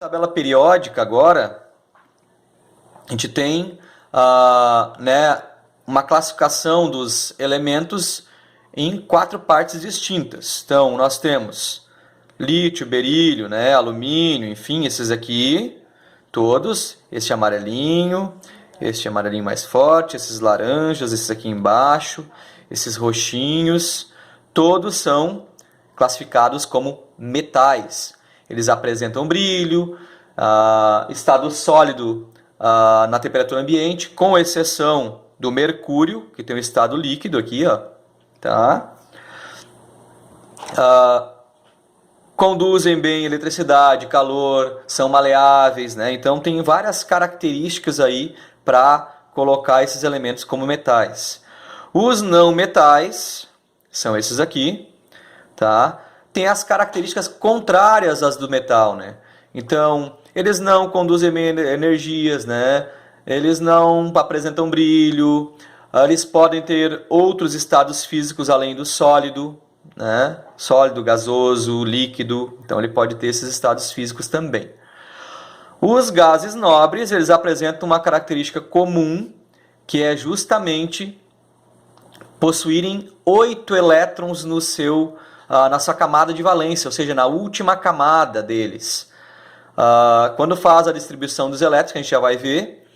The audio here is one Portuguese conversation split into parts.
Tabela periódica agora, a gente tem uma classificação dos elementos em 4 partes distintas. Então, nós temos lítio, berílio, alumínio, enfim, esses aqui, todos. Este amarelinho mais forte, esses laranjas, esses aqui embaixo, esses roxinhos, todos são classificados como metais. Eles apresentam brilho, estado sólido na temperatura ambiente, com exceção do mercúrio, que tem um estado líquido aqui, ó, tá? Conduzem bem eletricidade, calor, são maleáveis, né? Então tem várias características aí para colocar esses elementos como metais. Os não metais são esses aqui, tá? Tem as características contrárias às do metal, né? Então, eles não conduzem bem energias, né? Eles não apresentam brilho, eles podem ter outros estados físicos além do sólido, né? Sólido, gasoso, líquido, então ele pode ter esses estados físicos também. Os gases nobres, eles apresentam uma característica comum, que é justamente possuírem 8 elétrons na sua camada de valência, ou seja, na última camada deles. Quando faz a distribuição dos elétrons, que a gente já vai ver,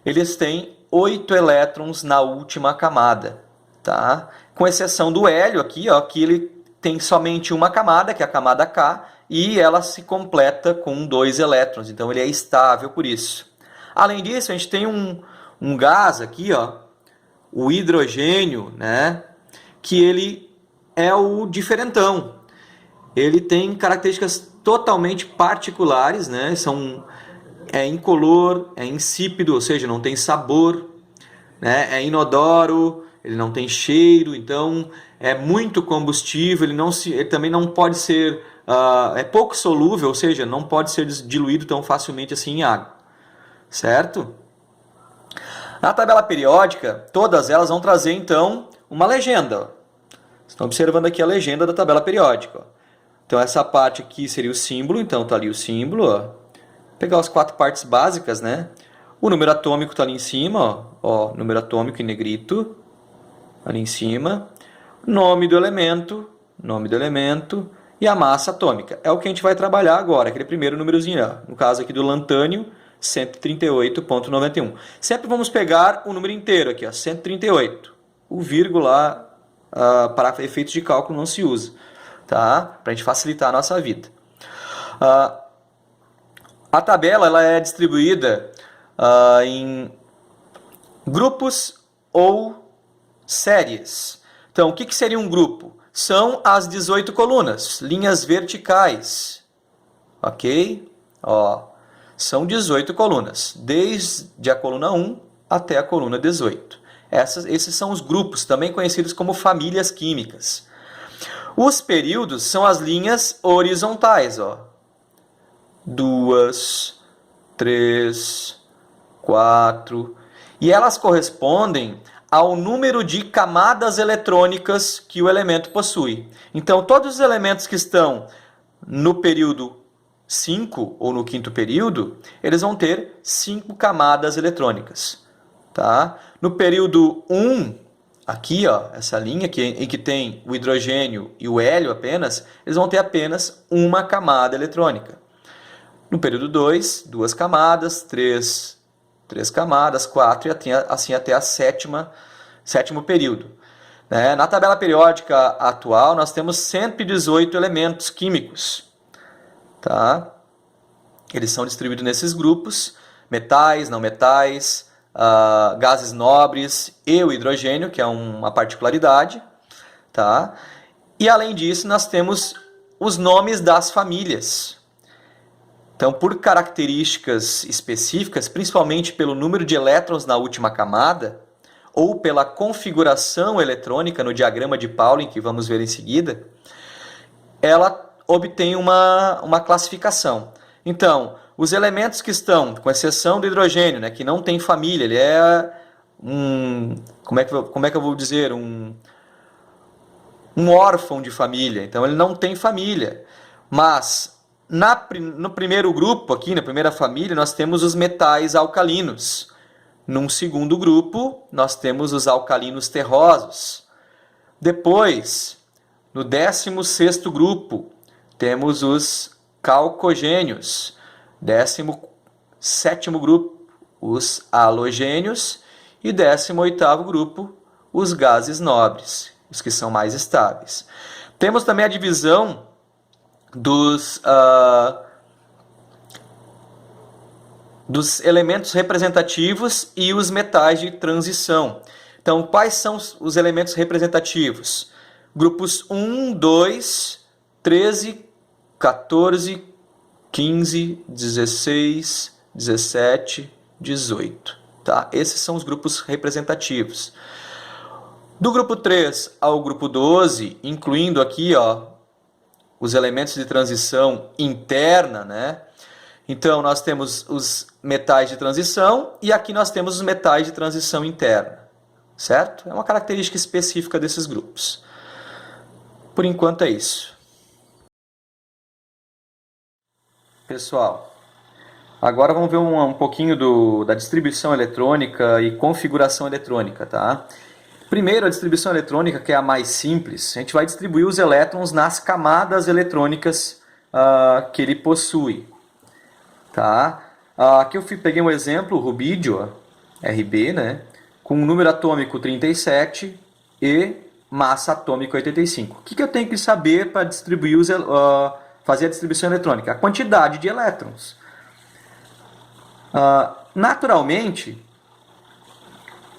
eles têm 8 elétrons na última camada, tá? Com exceção do hélio aqui, ó, que ele tem somente uma camada, que é a camada K, e ela se completa com 2 elétrons, então ele é estável por isso. Além disso, a gente tem um gás aqui, ó, o hidrogênio, né, que ele é o diferentão. Ele tem características totalmente particulares, né, é incolor, é insípido, ou seja, não tem sabor, né, é inodoro, ele não tem cheiro, então é muito combustível, ele também não pode ser, é pouco solúvel, ou seja, não pode ser diluído tão facilmente assim em água, certo? Na tabela periódica, todas elas vão trazer então uma legenda. Ó. Estão observando aqui a legenda da tabela periódica. Ó. Então essa parte aqui seria o símbolo, então está ali o símbolo. Ó. Vou pegar as 4 partes básicas, né? O número atômico está ali em cima, ó, número atômico em negrito, ali em cima. Nome do elemento e a massa atômica. É o que a gente vai trabalhar agora, aquele primeiro númerozinho, ó. No caso aqui do lantânio, 138,91. Sempre vamos pegar o número inteiro aqui, ó, 138. O vírgula para efeitos de cálculo não se usa, tá? Para a gente facilitar a nossa vida. A tabela ela é distribuída em grupos ou séries. Então, o que seria um grupo? São as 18 colunas, linhas verticais. Ok? Ó, são 18 colunas, desde a coluna 1 até a coluna 18. Esses são os grupos, também conhecidos como famílias químicas. Os períodos são as linhas horizontais. Ó. 2, 3, 4. E elas correspondem ao número de camadas eletrônicas que o elemento possui. Então, todos os elementos que estão no período 5 ou no quinto período, eles vão ter 5 camadas eletrônicas. Tá? No período 1, aqui, ó, essa linha em que tem o hidrogênio e o hélio apenas, eles vão ter apenas uma camada eletrônica. No período 2, 2 camadas, 3 camadas, 4 e assim até a sétimo período. Na tabela periódica atual, nós temos 118 elementos químicos. Tá? Eles são distribuídos nesses grupos, metais, não metais, gases nobres e o hidrogênio, que é uma particularidade. Tá? E além disso, nós temos os nomes das famílias. Então, por características específicas, principalmente pelo número de elétrons na última camada, ou pela configuração eletrônica no diagrama de Pauling, que vamos ver em seguida, ela obtém uma classificação. Então, os elementos que estão, com exceção do hidrogênio, né, que não tem família, ele é como é que eu vou dizer, um órfão de família, então ele não tem família, mas no primeiro grupo, aqui na primeira família, nós temos os metais alcalinos. Num segundo grupo, nós temos os alcalinos terrosos. Depois, no 16º grupo, temos os calcogênios. 17º grupo, os halogênios. E 18º grupo, os gases nobres, os que são mais estáveis. Temos também a divisão dos elementos representativos e os metais de transição. Então, quais são os elementos representativos? Grupos 1, 2, 13, 14, 15, 16, 17, 18. Tá? Esses são os grupos representativos. Do grupo 3 ao grupo 12, incluindo aqui os elementos de transição interna, né? Então, nós temos os metais de transição e aqui nós temos os metais de transição interna, certo? É uma característica específica desses grupos. Por enquanto é isso. Pessoal, agora vamos ver um pouquinho da distribuição eletrônica e configuração eletrônica, tá? Primeiro, a distribuição eletrônica, que é a mais simples, a gente vai distribuir os elétrons nas camadas eletrônicas que ele possui. Tá? Aqui eu peguei um exemplo, o rubídio, Rb, né? Com número atômico 37 e massa atômica 85. O que eu tenho que saber para distribuir fazer a distribuição eletrônica? A quantidade de elétrons. Naturalmente,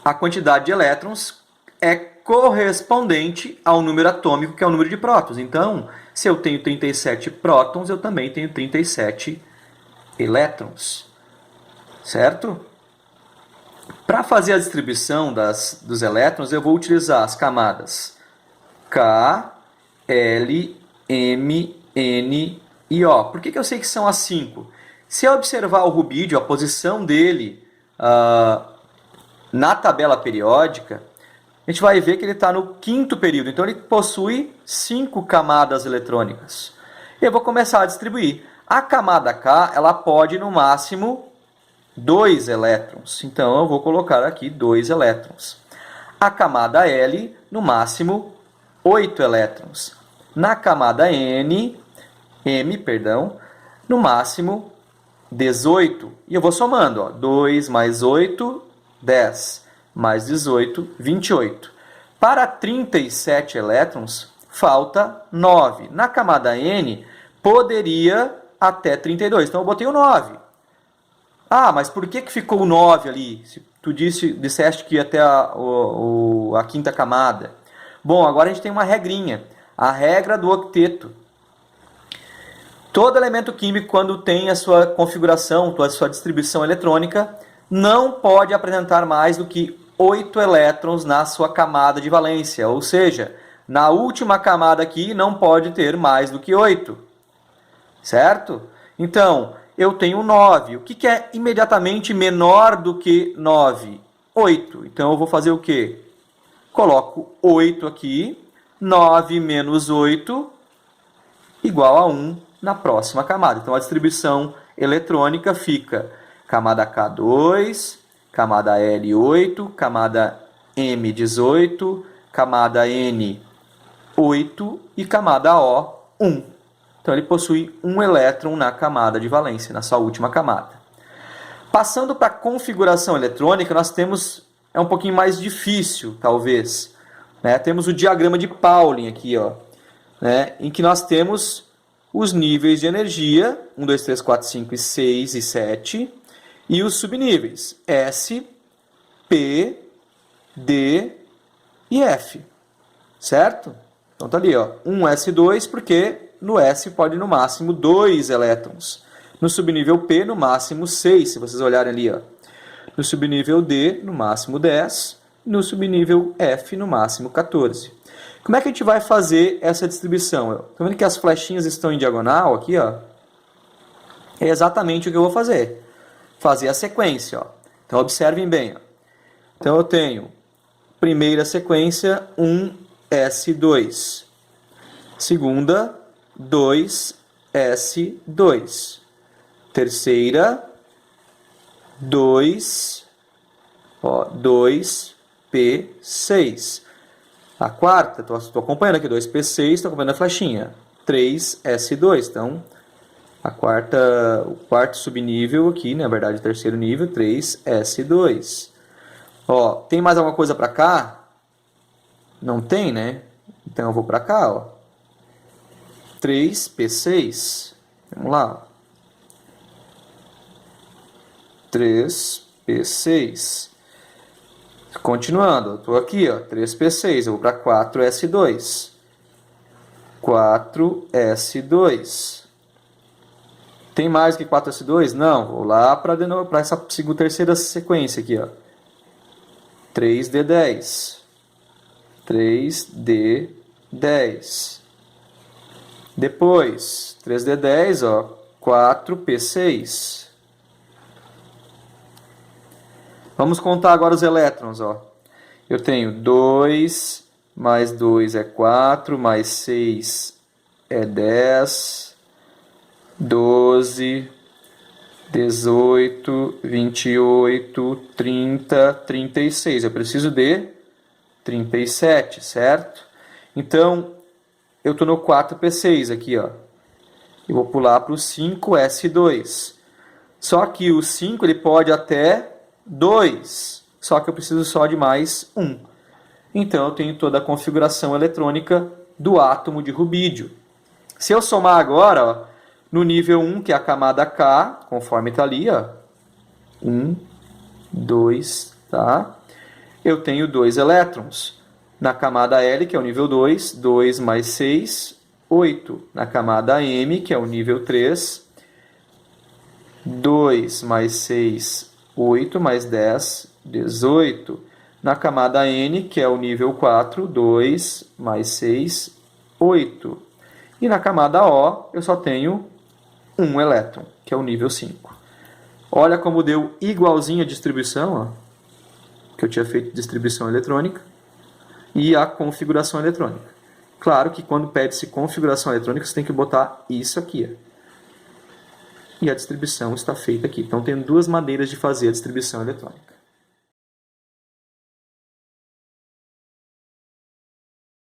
a quantidade de elétrons é correspondente ao número atômico, que é o número de prótons. Então, se eu tenho 37 prótons, eu também tenho 37 elétrons, certo? Para fazer a distribuição dos elétrons, eu vou utilizar as camadas K, L, M, N e O. Por que eu sei que são as 5? Se eu observar o rubídio, a posição dele na tabela periódica, a gente vai ver que ele está no 5º período. Então, ele possui 5 camadas eletrônicas. Eu vou começar a distribuir. A camada K, ela pode, no máximo, 2 elétrons. Então, eu vou colocar aqui 2 elétrons. A camada L, no máximo, 8 elétrons. Na camada M, no máximo, 18. E eu vou somando. 2 mais 8, 10. Mais 18, 28. Para 37 elétrons, falta 9. Na camada N, poderia até 32. Então, eu botei o 9. Mas por que ficou o 9 ali? Se tu disseste que ia até a 5ª camada. Bom, agora a gente tem uma regrinha. A regra do octeto. Todo elemento químico, quando tem a sua configuração, a sua distribuição eletrônica, não pode apresentar mais do que 8 elétrons na sua camada de valência. Ou seja, na última camada aqui não pode ter mais do que 8. Certo? Então, eu tenho 9. O que é imediatamente menor do que 9? 8. Então, eu vou fazer o quê? Coloco 8 aqui. 9 menos 8 igual a 1 na próxima camada. Então, a distribuição eletrônica fica camada K2, camada L8, camada M18, camada N8 e camada O1. Então, ele possui um elétron na camada de valência, na sua última camada. Passando para a configuração eletrônica, nós temos, é um pouquinho mais difícil, talvez. Né? Temos o diagrama de Pauling aqui, né? Em que nós temos os níveis de energia, 1, 2, 3, 4, 5, 6 e 7, e os subníveis, S, P, D e F, certo? Então tá ali, 1s2, porque no S pode no máximo 2 elétrons. No subnível P, no máximo 6, se vocês olharem ali. No subnível D, no máximo 10. No subnível F, no máximo 14. Como é que a gente vai fazer essa distribuição? Estão vendo que as flechinhas estão em diagonal aqui? É exatamente o que eu vou fazer. Fazer a sequência. Então, observem bem. Então, eu tenho primeira sequência, 1s2. Segunda, 2s3. 2s2. Terceira, 2p6. A quarta, estou acompanhando aqui, 2p6, estou acompanhando a flechinha. 3s2. Então, o quarto subnível aqui, na verdade, o terceiro nível, 3s2. Ó, tem mais alguma coisa para cá? Não tem, né? Então eu vou para cá, ó. 3p6. Vamos lá. 3p6. Continuando, eu estou aqui, ó, 3p6. Eu vou para 4s2. 4s2. Tem mais que 4s2? Não, vou lá para essa terceira sequência aqui, ó. 3d10. 3d10. Depois, 3d10, ó, 4p6. Vamos contar agora os elétrons, ó. Eu tenho 2 mais 2 é 4, mais 6 é 10, 12, 18, 28, 30, 36. Eu preciso de 37, certo? Então, eu estou no 4p6 aqui, ó. Eu vou pular para o 5s2. Só que o 5 ele pode até 2. Só que eu preciso só de mais 1. Então, eu tenho toda a configuração eletrônica do átomo de rubídio. Se eu somar agora, ó, no nível 1, que é a camada K, conforme está ali, ó, 1, 2, tá? Eu tenho 2 elétrons. Na camada L, que é o nível 2, 2 mais 6, 8. Na camada M, que é o nível 3, 2 mais 6, 8, mais 10, 18. Na camada N, que é o nível 4, 2 mais 6, 8. E na camada O, eu só tenho um elétron, que é o nível 5. Olha como deu igualzinho a distribuição, ó, que eu tinha feito distribuição eletrônica, e a configuração eletrônica. Claro que quando pede-se configuração eletrônica, você tem que botar isso aqui, ó. E a distribuição está feita aqui. Então, tem duas maneiras de fazer a distribuição eletrônica.